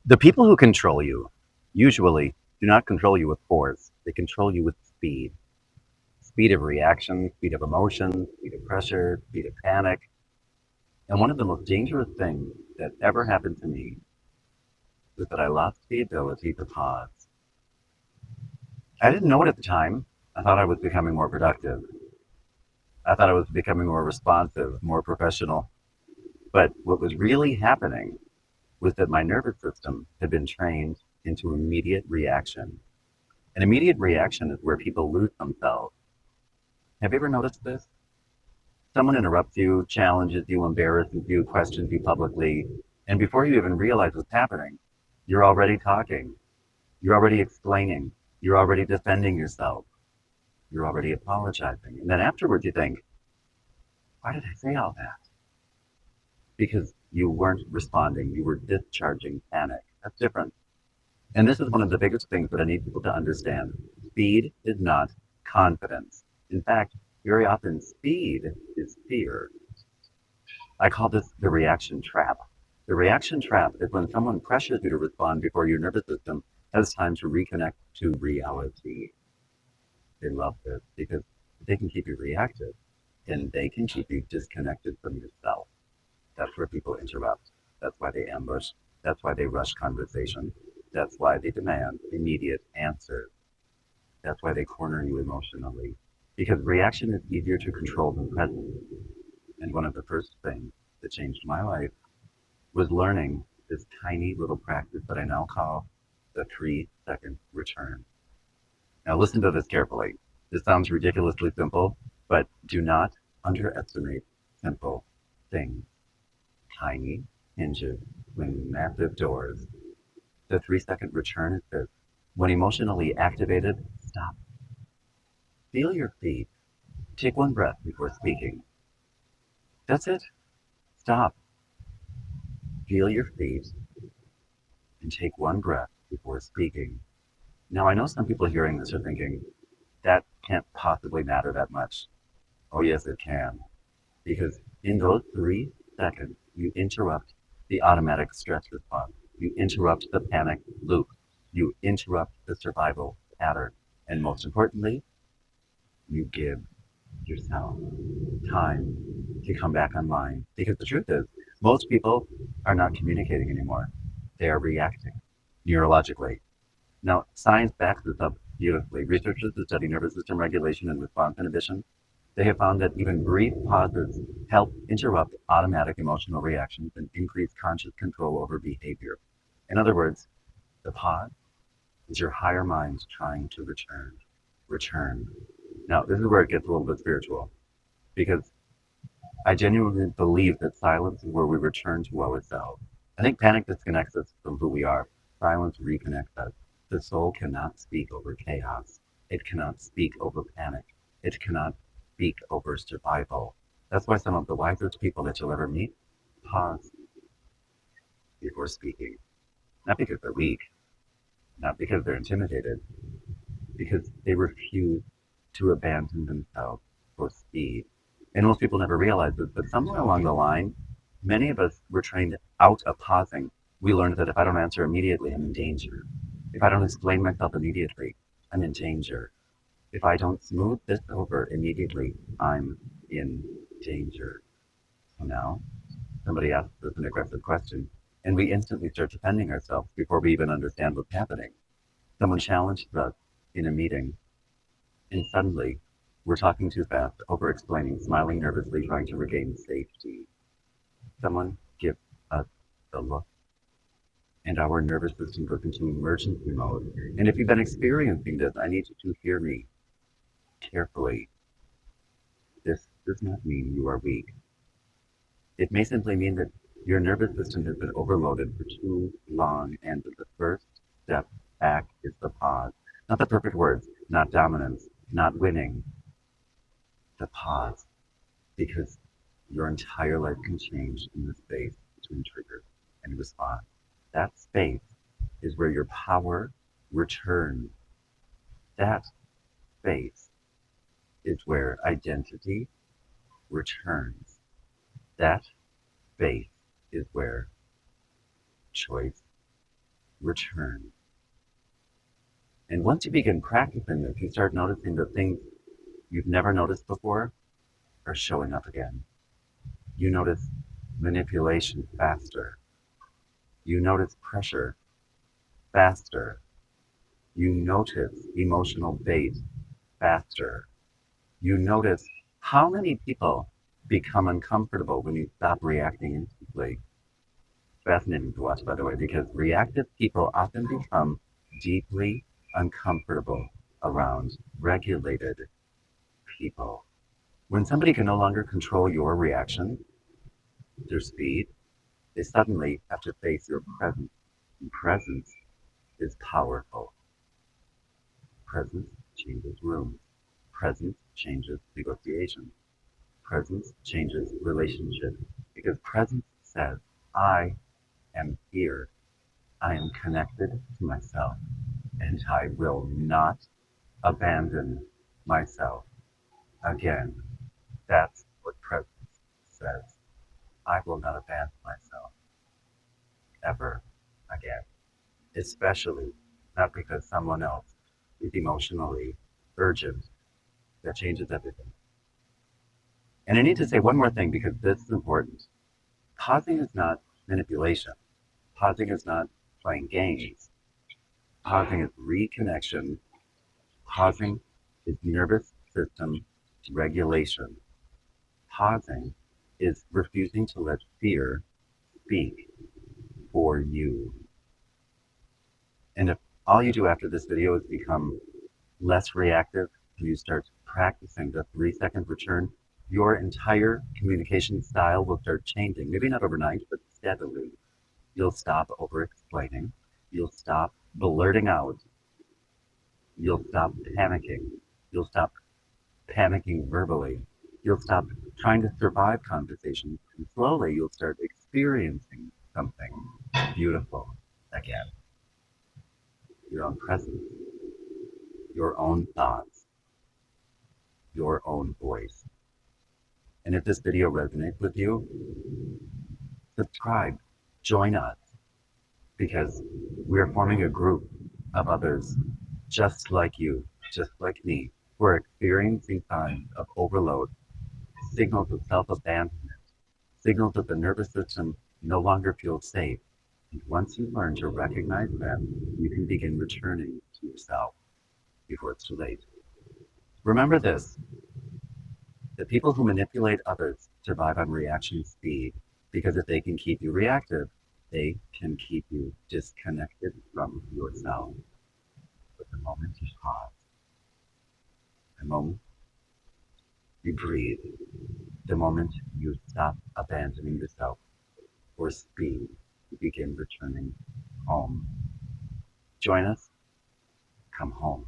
The people who control you usually do not control you with force. They control you with speed. Speed of reaction, speed of emotion, speed of pressure, speed of panic. And one of the most dangerous things that ever happened to me was that I lost the ability to pause. I didn't know it at the time. I thought I was becoming more productive. I thought I was becoming more responsive, more professional. But what was really happening was that my nervous system had been trained into immediate reaction. An immediate reaction is where people lose themselves. Have you ever noticed this? Someone interrupts you, challenges you, embarrasses you, questions you publicly, and before you even realize what's happening, you're already talking, you're already explaining, you're already defending yourself, you're already apologizing. And then afterwards you think, why did I say all that? Because you weren't responding, you were discharging panic. That's different. And this is one of the biggest things that I need people to understand. Speed is not confidence. In fact, very often speed is fear. I call this the reaction trap. The reaction trap is when someone pressures you to respond before your nervous system has time to reconnect to reality. They love this because they can keep you reactive and they can keep you disconnected from yourself. That's where people interrupt. That's why they ambush. That's why they rush conversation. That's why they demand immediate answers. That's why they corner you emotionally. Because reaction is easier to control than presence. And one of the first things that changed my life was learning this tiny little practice that I now call the 3-second return. Now, listen to this carefully. This sounds ridiculously simple, but do not underestimate simple things. Tiny hinges swing massive doors. The 3-second return is this. When emotionally activated, stop. Feel your feet. Take one breath before speaking. That's it. Stop. Feel your feet and take one breath before speaking. Now, I know some people hearing this are thinking, that can't possibly matter that much. Oh, yes, it can. Because in those 3 seconds, you interrupt the automatic stress response. You interrupt the panic loop. You interrupt the survival pattern. And most importantly, you give yourself time to come back online. Because the truth is, most people are not communicating anymore. They are reacting neurologically. Now, science backs this up beautifully. Researchers that study nervous system regulation and response inhibition, they have found that even brief pauses help interrupt automatic emotional reactions and increase conscious control over behavior. In other words, the pause is your higher mind trying to return. Return. Now, this is where it gets a little bit spiritual because I genuinely believe that silence is where we return to ourselves. I think panic disconnects us from who we are. Silence reconnects us. The soul cannot speak over chaos. It cannot speak over panic. It cannot speak over survival. That's why some of the wisest people that you'll ever meet pause before speaking. Not because they're weak, not because they're intimidated, because they refuse to abandon themselves for speed. And most people never realize this, but somewhere along the line, many of us were trained out of pausing. We learned that if I don't answer immediately, I'm in danger. If I don't explain myself immediately, I'm in danger. If I don't smooth this over immediately, I'm in danger. So now somebody asks us an aggressive question, and we instantly start defending ourselves before we even understand what's happening. Someone challenges us in a meeting, and suddenly we're talking too fast, over explaining, smiling nervously, trying to regain safety. Someone gives us the look, and our nervous system goes into emergency mode. And if you've been experiencing this, I need you to hear me carefully. This does not mean you are weak. It may simply mean that your nervous system has been overloaded for too long, and the first step back is the pause. Not the perfect words, not dominance, not winning, the pause. Because your entire life can change in the space between trigger and response. That space is where your power returns. That space is where identity returns. That space is where choice return. And once you begin practicing this, you start noticing the things you've never noticed before are showing up again. You notice manipulation faster. You notice pressure faster. You notice emotional bait faster. You notice how many people become uncomfortable when you stop reacting instantly. Fascinating to watch, by the way, because reactive people often become deeply uncomfortable around regulated people. When somebody can no longer control your reaction, their speed, they suddenly have to face your presence. And presence is powerful. Presence changes rooms. Presence changes negotiations. Presence changes relationships. Because presence says, I am here. I am connected to myself. And I will not abandon myself again. That's what presence says. I will not abandon myself ever again. Especially not because someone else is emotionally urgent. That changes everything. And I need to say one more thing because this is important. Pausing is not manipulation. Pausing is not playing games. Pausing is reconnection. Pausing is nervous system regulation. Pausing is refusing to let fear speak for you. And if all you do after this video is become less reactive and you start practicing the 3-second return, your entire communication style will start changing. Maybe not overnight, but steadily. You'll stop over explaining. You'll stop blurting out. You'll stop panicking. You'll stop panicking verbally. You'll stop trying to survive conversations. And slowly you'll start experiencing something beautiful again. Your own presence, your own thoughts, your own voice. And if this video resonates with you, subscribe, join us, because we're forming a group of others just like you, just like me, who are experiencing signs of overload, signals of self-abandonment, signals that the nervous system no longer feels safe. And once you learn to recognize them, you can begin returning to yourself before it's too late. Remember this: the people who manipulate others survive on reaction speed, because if they can keep you reactive, they can keep you disconnected from yourself. But the moment you pause, the moment you breathe, the moment you stop abandoning yourself for speed, you begin returning home. Join us, come home.